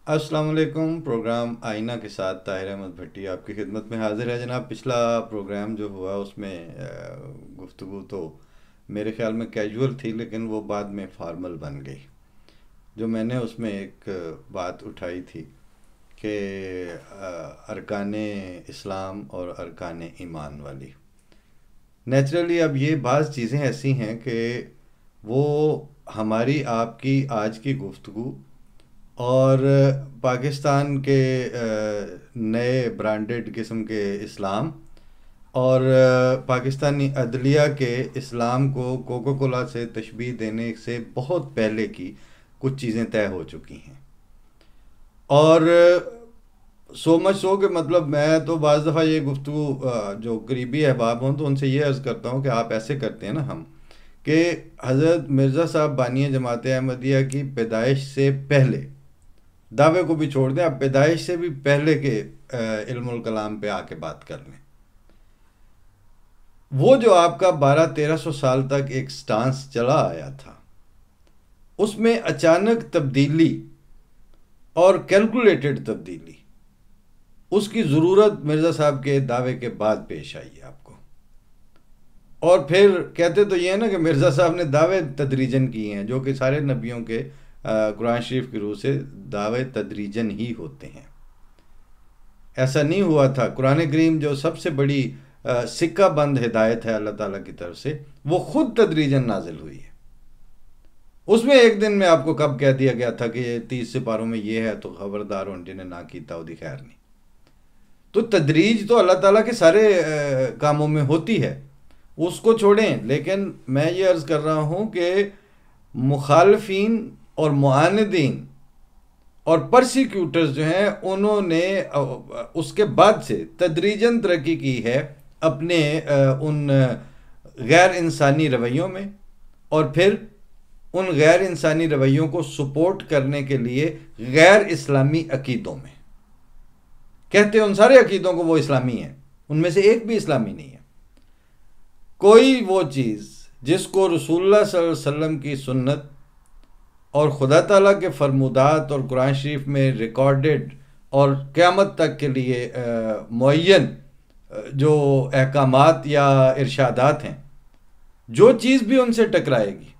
السلام علیکم۔ پروگرام آئینہ کے ساتھ طاہر احمد بھٹی آپ کی خدمت میں حاضر ہے جناب۔ پچھلا پروگرام جو ہوا اس میں گفتگو تو میرے خیال میں کیجول تھی، لیکن وہ بعد میں فارمل بن گئی۔ جو میں نے اس میں ایک بات اٹھائی تھی کہ ارکان اسلام اور ارکان ایمان والی، نیچرلی اب یہ بعض چیزیں ایسی ہیں کہ وہ ہماری آپ کی آج کی گفتگو اور پاکستان کے نئے برانڈڈ قسم کے اسلام اور پاکستانی عدلیہ کے اسلام کو کوکو کولا سے تشبیہ دینے سے بہت پہلے کی کچھ چیزیں طے ہو چکی ہیں۔ اور سو مچ سو کہ مطلب میں تو بعض دفعہ یہ گفتگو جو قریبی احباب ہوں تو ان سے یہ عرض کرتا ہوں کہ آپ ایسے کرتے ہیں نا ہم، کہ حضرت مرزا صاحب بانی جماعت احمدیہ کی پیدائش سے پہلے، دعوے کو بھی چھوڑ دیں، آپ پیدائش سے بھی پہلے کے علم الکلام پہ آ کے بات کر لیں۔ وہ جو آپ کا 1200-1300 سال تک ایک سٹانس چلا آیا تھا، اس میں اچانک تبدیلی اور کیلکولیٹڈ تبدیلی، اس کی ضرورت مرزا صاحب کے دعوے کے بعد پیش آئی ہے آپ کو۔ اور پھر کہتے تو یہ ہے نا کہ مرزا صاحب نے دعوے تدریجن کیے ہیں، جو کہ سارے نبیوں کے قرآن شریف کی روح سے دعوے تدریجن ہی ہوتے ہیں۔ ایسا نہیں ہوا تھا۔ قرآن کریم جو سب سے بڑی سکہ بند ہدایت ہے اللہ تعالیٰ کی طرف سے، وہ خود تدریجن نازل ہوئی ہے۔ اس میں ایک دن میں آپ کو کب کہہ دیا گیا تھا کہ یہ 30 سپاروں میں یہ ہے تو خبردار ہوں جنہیں نہ کیتا ہو دی خیر نہیں۔ تو تدریج تو اللہ تعالیٰ کے سارے کاموں میں ہوتی ہے، اس کو چھوڑیں۔ لیکن میں یہ عرض کر رہا ہوں کہ مخالفین اور معاندین اور پرسیکیوٹرز جو ہیں، انہوں نے اس کے بعد سے تدریجاً ترقی کی ہے اپنے ان غیر انسانی رویوں میں، اور پھر ان غیر انسانی رویوں کو سپورٹ کرنے کے لیے غیر اسلامی عقیدوں میں۔ کہتے ہیں ان سارے عقیدوں کو وہ اسلامی ہیں، ان میں سے ایک بھی اسلامی نہیں ہے۔ کوئی وہ چیز جس کو رسول اللہ صلی اللہ علیہ وسلم کی سنت اور خدا تعالیٰ کے فرمودات اور قرآن شریف میں ریکارڈڈ اور قیامت تک کے لیے معین جو احکامات یا ارشادات ہیں، جو چیز بھی ان سے ٹکرائے گی،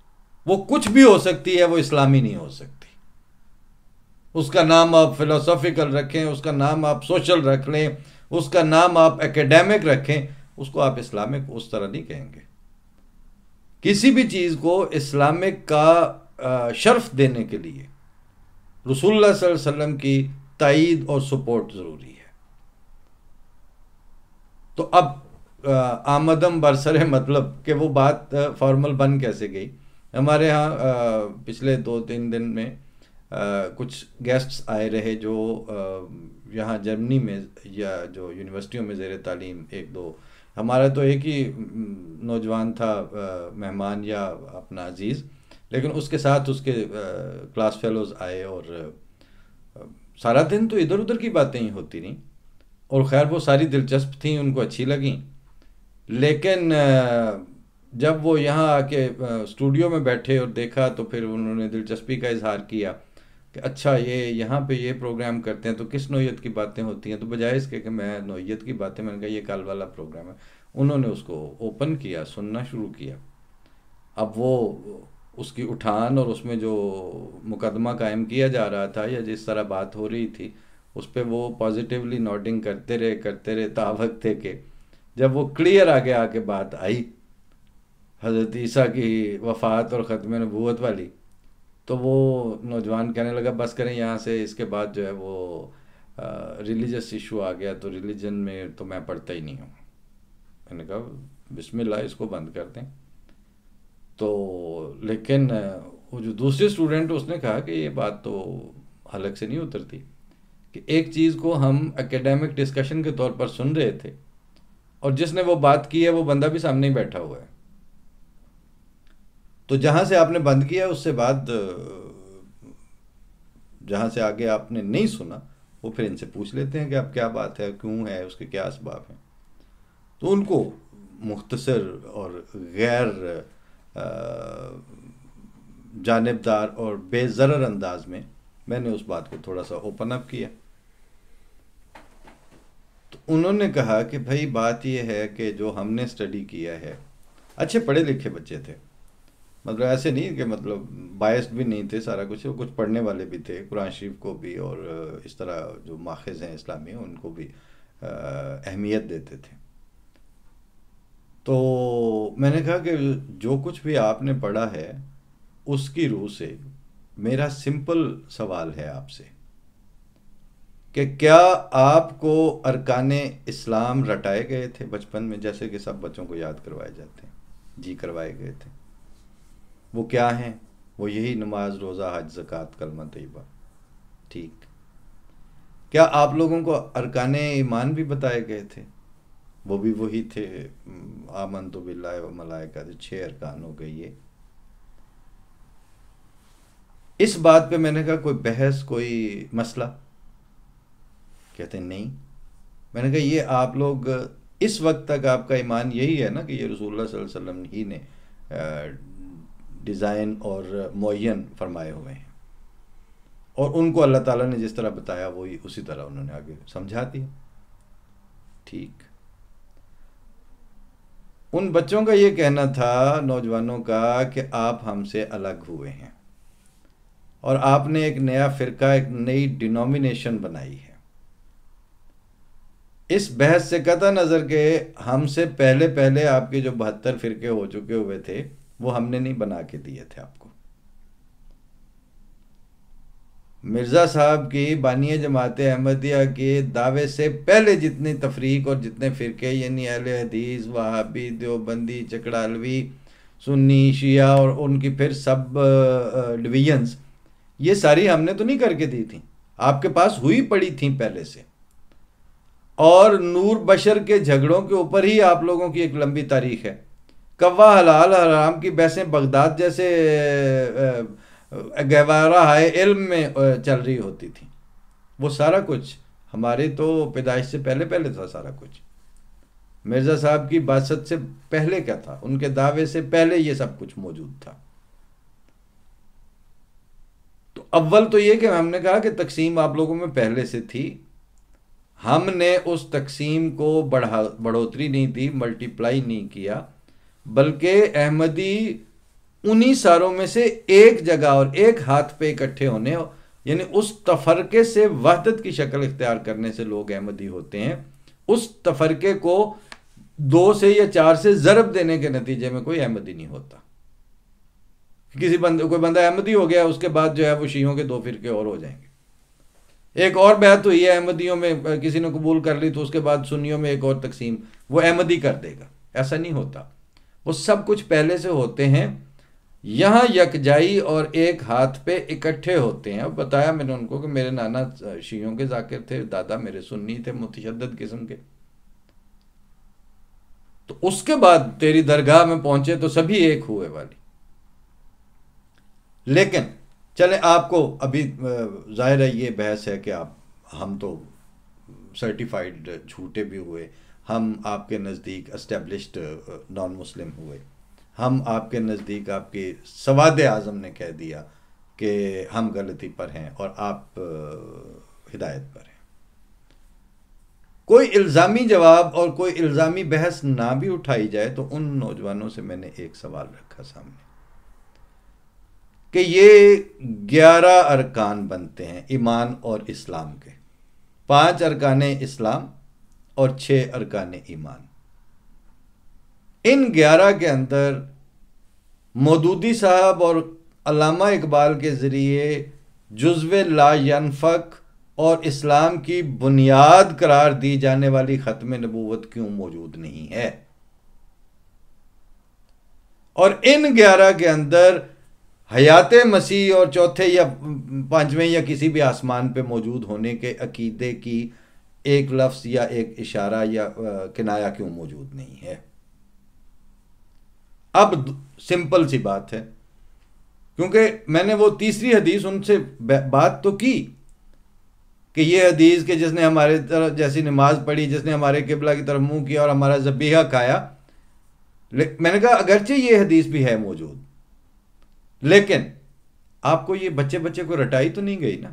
وہ کچھ بھی ہو سکتی ہے، وہ اسلامی نہیں ہو سکتی۔ اس کا نام آپ فلسافیکل رکھیں، اس کا نام آپ سوشل رکھ لیں، اس کا نام آپ ایکیڈیمک رکھیں، اس کو آپ اسلامک اس طرح نہیں کہیں گے۔ کسی بھی چیز کو اسلامک کا شرف دینے کے لیے رسول اللہ صلی اللہ علیہ وسلم کی تائید اور سپورٹ ضروری ہے۔ تو اب آمدم برسر مطلب کہ وہ بات فارمل بن کیسے گئی۔ ہمارے ہاں پچھلے 2-3 دن میں کچھ گیسٹس آئے رہے جو یہاں جرمنی میں یا جو یونیورسٹیوں میں زیر تعلیم، ایک دو، ہمارا تو ایک ہی نوجوان تھا مہمان یا اپنا عزیز، لیکن اس کے ساتھ اس کے کلاس فیلوز آئے، اور سارا دن تو ادھر ادھر کی باتیں ہی ہوتی رہیں، اور خیر وہ ساری دلچسپ تھیں، ان کو اچھی لگیں۔ لیکن جب وہ یہاں آ کے اسٹوڈیو میں بیٹھے اور دیکھا تو پھر انہوں نے دلچسپی کا اظہار کیا کہ اچھا یہ یہاں پہ یہ پروگرام کرتے ہیں تو کس نوعیت کی باتیں ہوتی ہیں۔ تو بجائے اس کے کہ میں نوعیت کی باتیں، میں نے کہا یہ کل والا پروگرام ہے، انہوں نے اس کو اوپن کیا، سننا شروع کیا۔ اب وہ اس کی اٹھان اور اس میں جو مقدمہ قائم کیا جا رہا تھا یا جس طرح بات ہو رہی تھی، اس پہ وہ پازیٹیولی نوٹنگ کرتے رہے تا وقت تھے کہ جب وہ کلیئر آگے آ کے بات آئی حضرت عیسیٰ کی وفات اور ختم نبوت والی، تو وہ نوجوان کہنے لگا بس کریں یہاں سے، اس کے بعد جو ہے وہ ریلیجس ایشو آ گیا، تو ریلیجن میں تو میں پڑھتا ہی نہیں ہوں۔ میں نے کہا بسم اللہ، اس کو بند کر دیں۔ تو لیکن وہ جو دوسرے اسٹوڈنٹ، اس نے کہا کہ یہ بات تو حلق سے نہیں اترتی کہ ایک چیز کو ہم اکیڈیمک ڈسکشن کے طور پر سن رہے تھے، اور جس نے وہ بات کی ہے وہ بندہ بھی سامنے ہی بیٹھا ہوا ہے۔ تو جہاں سے آپ نے بند کیا اس سے بعد جہاں سے آگے آپ نے نہیں سنا، وہ پھر ان سے پوچھ لیتے ہیں کہ اب کیا بات ہے، کیوں ہے، اس کے کیا اسباب ہیں۔ تو ان کو مختصر اور غیر جانبدار اور بے ضرر انداز میں میں نے اس بات کو تھوڑا سا اوپن اپ کیا. تو انہوں نے کہا کہ بھائی بات یہ ہے کہ جو ہم نے اسٹڈی کیا ہے، اچھے پڑھے لکھے بچے تھے، مطلب ایسے نہیں کہ مطلب بائسڈ بھی نہیں تھے، سارا کچھ پڑھنے والے بھی تھے، قرآن شریف کو بھی اور اس طرح جو ماخذ ہیں اسلامی ان کو بھی اہمیت دیتے تھے. تو میں نے کہا کہ جو کچھ بھی آپ نے پڑھا ہے اس کی روح سے میرا سمپل سوال ہے آپ سے کہ کیا آپ کو ارکان اسلام رٹائے گئے تھے بچپن میں، جیسے کہ سب بچوں کو یاد کروائے جاتے ہیں؟ جی کروائے گئے تھے. وہ کیا ہیں؟ وہ یہی نماز، روزہ، حج، زکوٰۃ، کلمہ طیبہ. ٹھیک. کیا آپ لوگوں کو ارکان ایمان بھی بتائے گئے تھے؟ وہ بھی وہی تھے، آمنت باللہ و ملائکہ، 6 ارکان ہو گئے. یہ اس بات پہ میں نے کہا کوئی بحث، کوئی مسئلہ؟ کہتے ہیں نہیں. میں نے کہا یہ آپ لوگ اس وقت تک آپ کا ایمان یہی ہے نا کہ یہ رسول اللہ صلی اللہ علیہ وسلم ہی نے ڈیزائن اور معین فرمائے ہوئے ہیں، اور ان کو اللہ تعالیٰ نے جس طرح بتایا وہی اسی طرح انہوں نے آگے سمجھا دیا. ٹھیک. ان بچوں کا یہ کہنا تھا، نوجوانوں کا، کہ آپ ہم سے الگ ہوئے ہیں اور آپ نے ایک نیا فرقہ، ایک نئی ڈینومینیشن بنائی ہے. اس بحث سے قطع نظر کہ ہم سے پہلے آپ کے جو 72 فرقے ہو چکے ہوئے تھے وہ ہم نے نہیں بنا کے دیے تھے آپ کو. مرزا صاحب کی بانی جماعت احمدیہ کے دعوے سے پہلے جتنی تفریق اور جتنے فرقے، یعنی اہل حدیث، وہابی، دیوبندی، چکڑالوی، سنی، شیعہ اور ان کی پھر سب ڈویژنز، یہ ساری ہم نے تو نہیں کر کے دی تھیں، آپ کے پاس ہوئی پڑی تھیں پہلے سے. اور نور بشر کے جھگڑوں کے اوپر ہی آپ لوگوں کی ایک لمبی تاریخ ہے. کوا حلال حرام کی بحثیں بغداد جیسے گہوارہ ہائے علم میں چل رہی ہوتی تھی. وہ سارا کچھ ہمارے تو پیدائش سے پہلے تھا سارا کچھ. مرزا صاحب کی بعثت سے پہلے کیا تھا، ان کے دعوے سے پہلے یہ سب کچھ موجود تھا. تو اول تو یہ کہ ہم نے کہا کہ تقسیم آپ لوگوں میں پہلے سے تھی، ہم نے اس تقسیم کو بڑھوتری نہیں دی، ملٹیپلائی نہیں کیا، بلکہ احمدی انہی ساروں میں سے ایک جگہ اور ایک ہاتھ پہ اکٹھے ہونے، یعنی اس تفرقے سے وحدت کی شکل اختیار کرنے سے لوگ احمدی ہوتے ہیں. اس تفرقے کو 2 سے یا 4 سے ضرب دینے کے نتیجے میں کوئی احمدی نہیں ہوتا. کوئی بندہ احمدی ہو گیا، اس کے بعد جو ہے وہ شیعوں کے 2 فرقے اور ہو جائیں گے. ایک اور بیعت ہوئی ہے احمدیوں میں، کسی نے قبول کر لی تو اس کے بعد سنیوں میں ایک اور تقسیم وہ احمدی کر دے گا. ایسا نہیں ہوتا، وہ سب کچھ پہلے سے ہوتے ہیں. یہاں یکجائی اور ایک ہاتھ پہ اکٹھے ہوتے ہیں. اب بتایا میں نے ان کو کہ میرے نانا شیعوں کے ذاکر تھے، دادا میرے سنی تھے متشدد قسم کے. تو اس کے بعد تیری درگاہ میں پہنچے تو سبھی ایک ہوئے والی. لیکن چلیں، آپ کو ابھی ظاہر ہے یہ بحث ہے کہ ہم تو سرٹیفائیڈ جھوٹے بھی ہوئے، ہم آپ کے نزدیک اسٹیبلشڈ نان مسلم ہوئے، ہم آپ کے نزدیک آپ کے سواد اعظم نے کہہ دیا کہ ہم غلطی پر ہیں اور آپ ہدایت پر ہیں. کوئی الزامی جواب اور کوئی الزامی بحث نہ بھی اٹھائی جائے تو ان نوجوانوں سے میں نے ایک سوال رکھا سامنے کہ یہ 11 ارکان بنتے ہیں ایمان اور اسلام کے، 5 ارکان اسلام اور 6 ارکان ایمان. ان 11 کے اندر مودودی صاحب اور علامہ اقبال کے ذریعے جزو لا ینفک اور اسلام کی بنیاد قرار دی جانے والی ختم نبوت کیوں موجود نہیں ہے؟ اور ان 11 کے اندر حیات مسیح اور چوتھے یا 5ویں یا کسی بھی آسمان پہ موجود ہونے کے عقیدے کی ایک لفظ یا ایک اشارہ یا کنایا کیوں موجود نہیں ہے؟ اب سمپل سی بات ہے، کیونکہ میں نے وہ تیسری حدیث ان سے بات تو کی کہ یہ حدیث کہ جس نے ہمارے طرف جیسی نماز پڑھی، جس نے ہمارے قبلہ کی طرف منہ کیا اور ہمارا ذبیحہ کھایا، میں نے کہا اگرچہ یہ حدیث بھی ہے موجود، لیکن آپ کو یہ بچے بچے کو رٹائی تو نہیں گئی نا.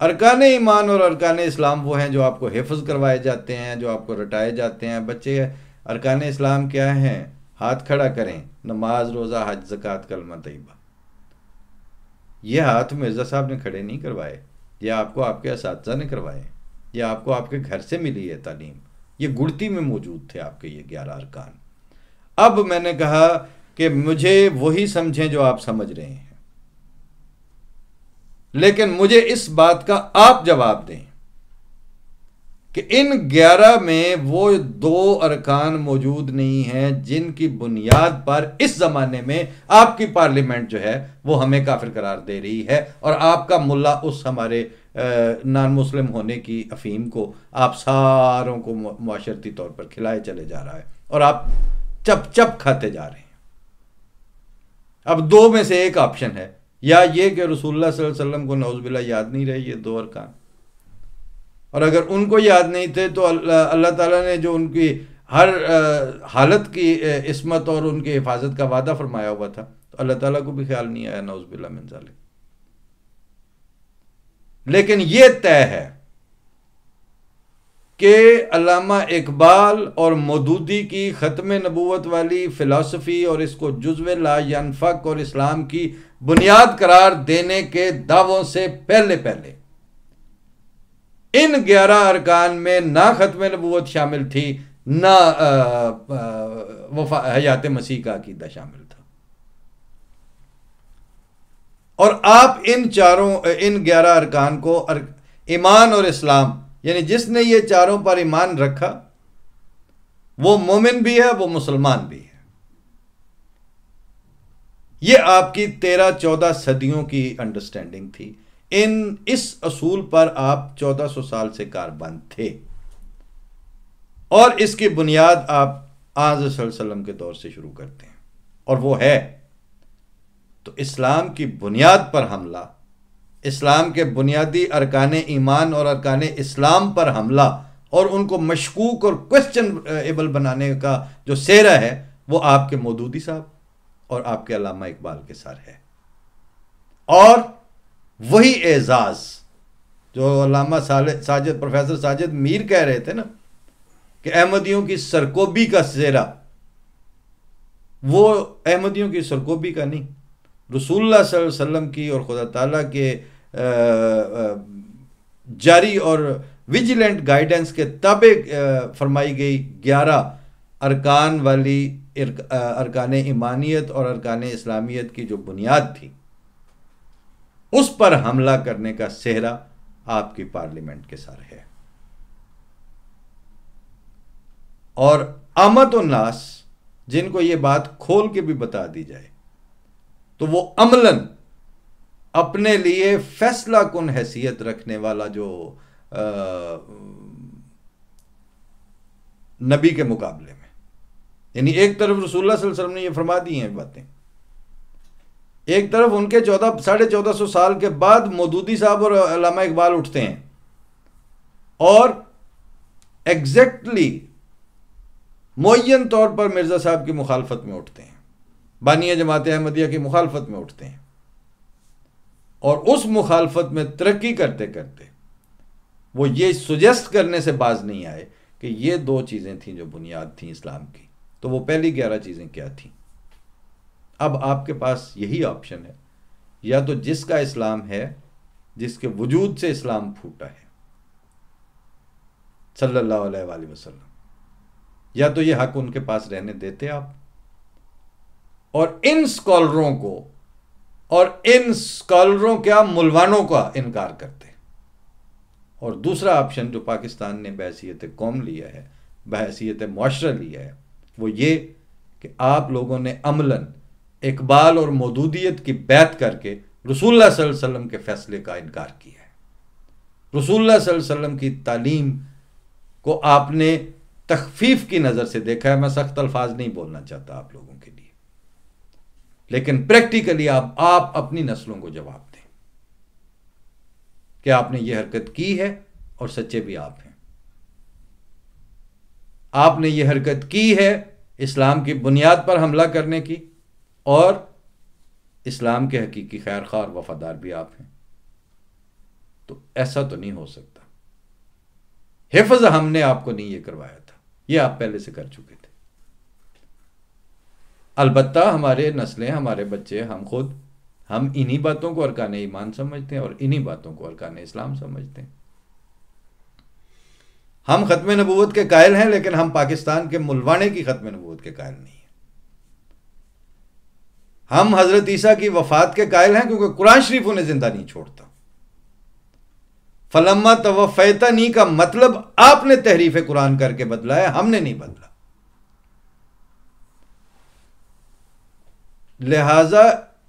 ارکان ایمان اور ارکان اسلام وہ ہیں جو آپ کو حفظ کروائے جاتے ہیں، جو آپ کو رٹائے جاتے ہیں. بچے ارکان اسلام کیا ہیں؟ ہاتھ کھڑا کریں، نماز، روزہ، حج، زکوٰۃ، کلمہ طیبہ. یہ ہاتھ مرزا صاحب نے کھڑے نہیں کروائے، یہ آپ کو آپ کے اساتذہ نے کروائے، یہ آپ کو آپ کے گھر سے ملی ہے تعلیم. یہ گڑتی میں موجود تھے آپ کے یہ 11 ارکان. اب میں نے کہا کہ مجھے وہی سمجھیں جو آپ سمجھ رہے ہیں، لیکن مجھے اس بات کا آپ جواب دیں کہ ان 11 میں وہ 2 ارکان موجود نہیں ہیں جن کی بنیاد پر اس زمانے میں آپ کی پارلیمنٹ جو ہے وہ ہمیں کافر قرار دے رہی ہے، اور آپ کا ملا اس ہمارے نان مسلم ہونے کی افہیم کو آپ ساروں کو معاشرتی طور پر کھلائے چلے جا رہا ہے، اور آپ چپ چپ کھاتے جا رہے ہیں. اب 2 میں سے ایک آپشن ہے، یا یہ کہ رسول اللہ صلی اللہ علیہ وسلم کو نعوذ باللہ یاد نہیں رہے یہ 2 ارکان، اور اگر ان کو یاد نہیں تھے تو اللہ تعالیٰ نے جو ان کی ہر حالت کی عصمت اور ان کی حفاظت کا وعدہ فرمایا ہوا تھا تو اللہ تعالیٰ کو بھی خیال نہیں آیا نعوذ باللہ من ذالک. لیکن یہ طے ہے کہ علامہ اقبال اور مودودی کی ختم نبوت والی فلسفی اور اس کو جزو لا ینفک اور اسلام کی بنیاد قرار دینے کے دعووں سے پہلے ان 11 ارکان میں نہ ختم نبوت شامل تھی، نہ حیات مسیح کا عقیدہ شامل تھا. اور آپ ان 11 ارکان کو ایمان اور اسلام، یعنی جس نے یہ چاروں پر ایمان رکھا وہ مومن بھی ہے، وہ مسلمان بھی ہے. یہ آپ کی 13-14 صدیوں کی انڈرسٹینڈنگ تھی. اس اصول پر آپ 1400 سال سے کاربند تھے، اور اس کی بنیاد آپ حضرت صلی اللہ علیہ وسلم کے دور سے شروع کرتے ہیں، اور وہ ہے تو اسلام کی بنیاد پر حملہ، اسلام کے بنیادی ارکان ایمان اور ارکان اسلام پر حملہ، اور ان کو مشکوک اور کوسچنیبل بنانے کا جو سہرا ہے وہ آپ کے مودودی صاحب اور آپ کے علامہ اقبال کے سر ہے. اور وہی اعزاز جو علامہ پروفیسر ساجد میر کہہ رہے تھے نا کہ احمدیوں کی سرکوبی کا سہرا، وہ احمدیوں کی سرکوبی کا نہیں، رسول اللہ صلی اللہ علیہ وسلم کی اور خدا تعالیٰ کے جاری اور ویجیلنٹ گائیڈنس کے تابع فرمائی گئی 11 ارکان والی ارکان ایمانیت اور ارکان اسلامیت کی جو بنیاد تھی، اس پر حملہ کرنے کا سہرا آپ کی پارلیمنٹ کے سر ہے. اور عامت الناس جن کو یہ بات کھول کے بھی بتا دی جائے تو وہ عملاً اپنے لیے فیصلہ کن حیثیت رکھنے والا جو نبی کے مقابلے میں، یعنی ایک طرف رسول اللہ صلی اللہ علیہ وسلم نے یہ فرما دی ہیں باتیں، ایک طرف ان کے 1450 سال کے بعد مودودی صاحب اور علامہ اقبال اٹھتے ہیں اور ایگزیکٹلی معین طور پر مرزا صاحب کی مخالفت میں اٹھتے ہیں، بانیہ جماعت احمدیہ کی مخالفت میں اٹھتے ہیں، اور اس مخالفت میں ترقی کرتے کرتے وہ یہ سجیسٹ کرنے سے باز نہیں آئے کہ یہ 2 چیزیں تھیں جو بنیاد تھیں اسلام کی. تو وہ پہلی 11 چیزیں کیا تھیں؟ اب آپ کے پاس یہی آپشن ہے، یا تو جس کا اسلام ہے، جس کے وجود سے اسلام پھوٹا ہے صلی اللہ علیہ وآلہ وسلم، یا تو یہ حق ان کے پاس رہنے دیتے آپ، اور ان سکالروں کو اور ان سکالروں کیا ملوانوں کا انکار کرتے. اور دوسرا آپشن جو پاکستان نے بحیثیت قوم لیا ہے، بحیثیت معاشرہ لیا ہے، وہ یہ کہ آپ لوگوں نے عملاً اقبال اور مودودیت کی بیعت کر کے رسول اللہ صلی اللہ علیہ وسلم کے فیصلے کا انکار کیا ہے. رسول اللہ صلی اللہ علیہ وسلم کی تعلیم کو آپ نے تخفیف کی نظر سے دیکھا ہے. میں سخت الفاظ نہیں بولنا چاہتا آپ لوگوں کے لیے، لیکن پریکٹیکلی آپ اپنی نسلوں کو جواب دیں کہ آپ نے یہ حرکت کی ہے اور سچے بھی آپ ہیں. آپ نے یہ حرکت کی ہے اسلام کی بنیاد پر حملہ کرنے کی، اور اسلام کے حقیقی خیر خواہ اور وفادار بھی آپ ہیں. تو ایسا تو نہیں ہو سکتا. حفظ ہم نے آپ کو نہیں یہ کروایا تھا، یہ آپ پہلے سے کر چکے تھے. البتہ ہمارے نسلیں، ہمارے بچے، ہم خود، ہم انہی باتوں کو ارکان ایمان سمجھتے ہیں اور انہی باتوں کو ارکان اسلام سمجھتے ہیں. ہم ختم نبوت کے قائل ہیں، لیکن ہم پاکستان کے ملوانے کی ختم نبوت کے قائل نہیں ہیں. ہم حضرت عیسیٰ کی وفات کے قائل ہیں کیونکہ قرآن شریف انہیں زندہ نہیں چھوڑتا. فلما توفیتنی کا مطلب آپ نے تحریف قرآن کر کے بدلا ہے، ہم نے نہیں بدلا. لہذا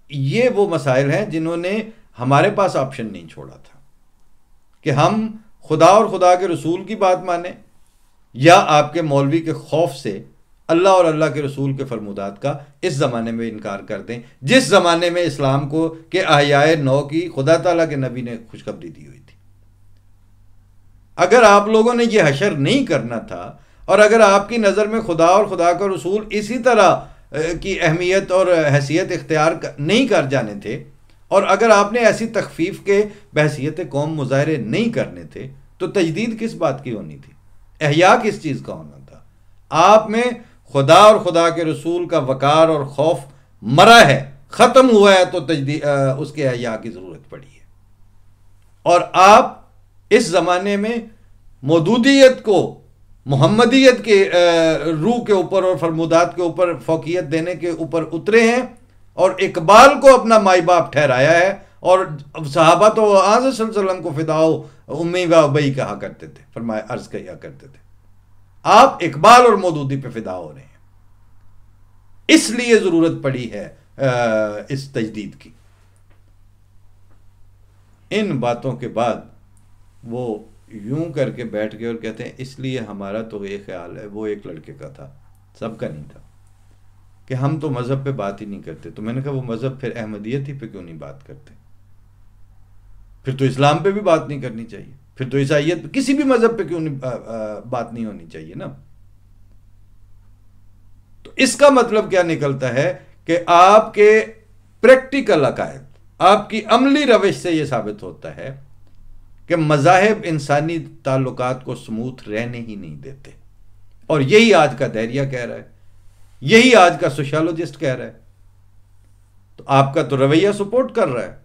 یہ وہ مسائل ہیں جنہوں نے ہمارے پاس آپشن نہیں چھوڑا تھا کہ ہم خدا اور خدا کے رسول کی بات مانیں یا آپ کے مولوی کے خوف سے اللہ اور اللہ کے رسول کے فرمودات کا اس زمانے میں انکار کر دیں، جس زمانے میں اسلام کو کہ احیاء نو کی خدا تعالیٰ کے نبی نے خوشخبری دی ہوئی تھی. اگر آپ لوگوں نے یہ حشر نہیں کرنا تھا اور اگر آپ کی نظر میں خدا اور خدا کا رسول اسی طرح کی اہمیت اور حیثیت اختیار نہیں کر جانے تھے، اور اگر آپ نے ایسی تخفیف کے بحیثیت قوم مظاہرے نہیں کرنے تھے، تو تجدید کس بات کی ہونی تھی؟ احیاء کس چیز کا ہونا تھا؟ آپ میں خدا اور خدا کے رسول کا وقار اور خوف مرا ہے، ختم ہوا ہے، تو تجدید اس کے احیاء کی ضرورت پڑی ہے. اور آپ اس زمانے میں مودودیت کو محمدیت کے روح کے اوپر اور فرمودات کے اوپر فوقیت دینے کے اوپر اترے ہیں اور اقبال کو اپنا مائی باپ ٹھہرایا ہے. اور صحابہ تو آج صلی اللہ علیہ وسلم کو فداؤ امی و ابئی کہا کرتے تھے، فرمایا عرض کیا کرتے تھے. آپ اقبال اور مودودی پہ فدا ہو رہے ہیں، اس لیے ضرورت پڑی ہے اس تجدید کی. ان باتوں کے بعد وہ یوں کر کے بیٹھ گئے اور کہتے ہیں اس لیے ہمارا تو یہ خیال ہے، وہ ایک لڑکے کا تھا، سب کا نہیں تھا، کہ ہم تو مذہب پہ بات ہی نہیں کرتے. تو میں نے کہا وہ مذہب پھر احمدیت ہی پہ کیوں نہیں بات کرتے؟ پھر تو اسلام پہ بھی بات نہیں کرنی چاہیے، پھر تو عیسائیت پہ، کسی بھی مذہب پہ کیوں نہیں بات نہیں ہونی چاہیے نا. تو اس کا مطلب کیا نکلتا ہے کہ آپ کے پریکٹیکل عقائد، آپ کی عملی روش سے یہ ثابت ہوتا ہے کہ مذاہب انسانی تعلقات کو سموتھ رہنے ہی نہیں دیتے. اور یہی آج کا دائریہ کہہ رہا ہے، یہی آج کا سوشالوجسٹ کہہ رہا ہے. تو آپ کا تو رویہ سپورٹ کر رہا ہے.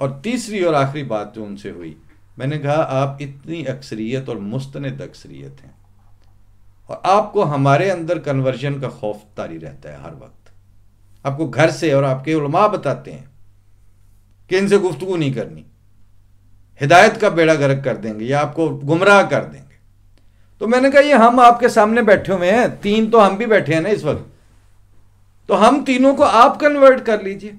اور تیسری اور آخری بات جو ان سے ہوئی، میں نے کہا آپ اتنی اکثریت اور مستند اکثریت ہیں اور آپ کو ہمارے اندر کنورژن کا خوف طاری رہتا ہے ہر وقت. آپ کو گھر سے اور آپ کے علماء بتاتے ہیں کہ ان سے گفتگو نہیں کرنی، ہدایت کا بیڑا غرق کر دیں گے یا آپ کو گمراہ کر دیں گے. تو میں نے کہا یہ ہم آپ کے سامنے بیٹھے ہوئے ہیں، تین تو ہم بھی بیٹھے ہیں نا اس وقت، تو ہم تینوں کو آپ کنورٹ کر لیجئے.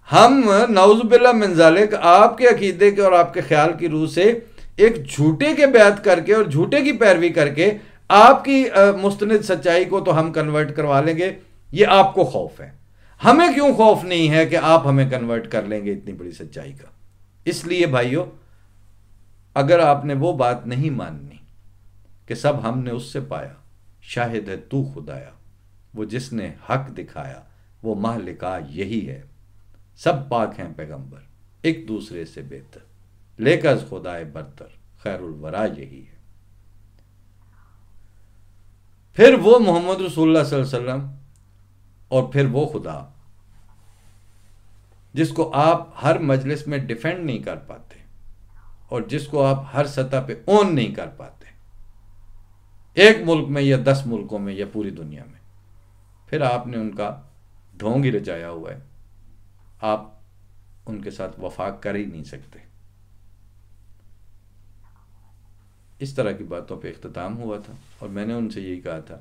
ہم نعوذ باللہ من ذالک آپ کے عقیدے کے اور آپ کے خیال کی روح سے ایک جھوٹے کے بیعت کر کے اور جھوٹے کی پیروی کر کے آپ کی مستند سچائی کو تو ہم کنورٹ کروا لیں گے. یہ آپ کو خوف ہے، ہمیں کیوں خوف نہیں ہے کہ آپ ہمیں کنورٹ کر لیں گے اتنی بڑی سچائی کا؟ اس لیے بھائیو، اگر آپ نے وہ بات نہیں ماننی کہ سب ہم نے اس سے پایا، شاہد ہے تو خدایا، وہ جس نے حق دکھایا وہ مہلکا یہی ہے، سب پاک ہیں پیغمبر ایک دوسرے سے بہتر، لیک از خدائے برتر خیر الورا یہی ہے. پھر وہ محمد رسول اللہ صلی اللہ علیہ وسلم اور پھر وہ خدا جس کو آپ ہر مجلس میں ڈیفینڈ نہیں کر پاتے اور جس کو آپ ہر سطح پہ اون نہیں کر پاتے، ایک ملک میں یا 10 ملکوں میں یا پوری دنیا میں، پھر آپ نے ان کا ڈھونگ ہی رچایا ہوا ہے. آپ ان کے ساتھ وفا کر ہی نہیں سکتے. اس طرح کی باتوں پہ اختتام ہوا تھا اور میں نے ان سے یہی کہا تھا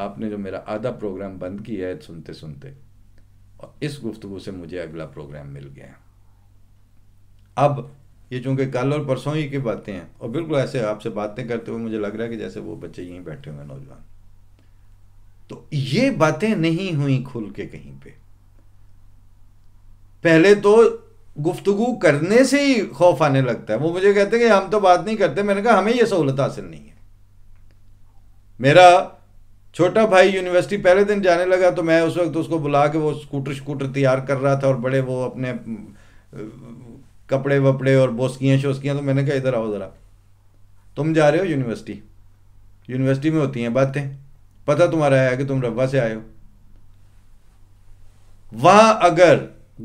آپ نے جو میرا آدھا پروگرام بند کیا ہے سنتے سنتے، اور اس گفتگو سے مجھے اگلا پروگرام مل گیا. اب یہ چونکہ کل اور پرسوں ہی کی باتیں ہیں اور بالکل ایسے آپ سے باتیں کرتے ہوئے مجھے لگ رہا ہے کہ جیسے وہ بچے یہیں بیٹھے ہوئے نوجوان. تو یہ باتیں نہیں ہوئیں کھل کے کہیں پہ. پہلے تو گفتگو کرنے سے ہی خوف آنے لگتا ہے. وہ مجھے کہتے ہیں کہ ہم تو بات نہیں کرتے. میں نے کہا ہمیں یہ سہولت حاصل نہیں ہے. میرا چھوٹا بھائی یونیورسٹی پہلے دن جانے لگا تو میں اس وقت اس کو بلا کے وہ اسکوٹر تیار کر رہا تھا اور بڑے وہ اپنے کپڑے وپڑے اور بوسکیاں شوسکیاں. تو میں نے کہا ادھر آؤ ذرا, تم جا رہے ہو یونیورسٹی میں ہوتی ہیں باتیں, پتہ تمہارا ہے کہ تم ربا سے آئے ہو. وہاں اگر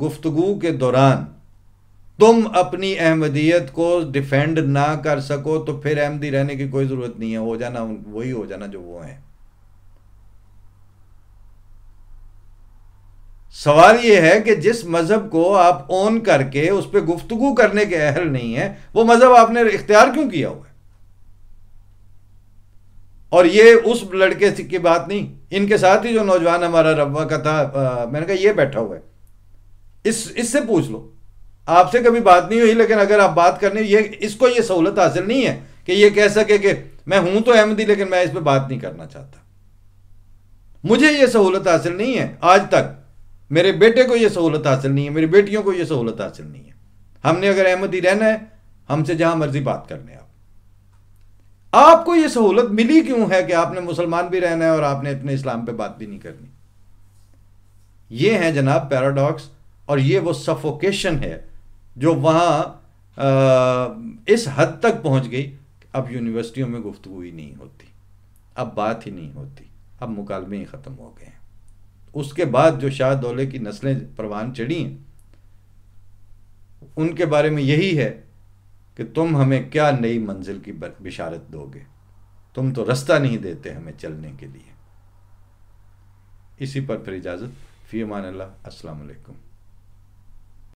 گفتگو کے دوران تم اپنی احمدیت کو ڈیفینڈ نہ کر سکو تو پھر احمدی رہنے کی کوئی ضرورت نہیں ہے, ہو جانا وہی ہو جانا جو وہ ہیں. سوال یہ ہے کہ جس مذہب کو آپ اون کر کے اس پہ گفتگو کرنے کے اہل نہیں ہیں, وہ مذہب آپ نے اختیار کیوں کیا ہوا ہے؟ اور یہ اس لڑکے کی بات نہیں, ان کے ساتھ ہی جو نوجوان ہمارا ربا کا تھا, میں نے کہا یہ بیٹھا ہوا ہے, اس سے پوچھ لو. آپ سے کبھی بات نہیں ہوئی, لیکن اگر آپ بات کرنے, اس کو یہ سہولت حاصل نہیں ہے کہ یہ کہہ سکے کہ میں ہوں تو احمدی لیکن میں اس پہ بات نہیں کرنا چاہتا. مجھے یہ سہولت حاصل نہیں ہے آج تک, میرے بیٹے کو یہ سہولت حاصل نہیں ہے, میری بیٹیوں کو یہ سہولت حاصل نہیں ہے. ہم نے اگر احمدی رہنا ہے, ہم سے جہاں مرضی بات کرنے. آپ کو یہ سہولت ملی کیوں ہے کہ آپ نے مسلمان بھی رہنا ہے اور آپ نے اپنے اسلام پہ بات بھی نہیں کرنی؟ یہ ہے جناب پیراڈاکس, اور یہ وہ سفوکیشن ہے جو وہاں اس حد تک پہنچ گئی کہ اب یونیورسٹیوں میں گفتگو ہی نہیں ہوتی, اب بات ہی نہیں ہوتی, اب مکالمے ہی ختم ہو گئے ہیں. اس کے بعد جو شاہ دولے کی نسلیں پروان چڑھی ہیں, ان کے بارے میں یہی ہے کہ تم ہمیں کیا نئی منزل کی بشارت دو گے, تم تو رستہ نہیں دیتے ہمیں چلنے کے لیے. اسی پر پھر اجازت, فی امان اللہ, السلام علیکم.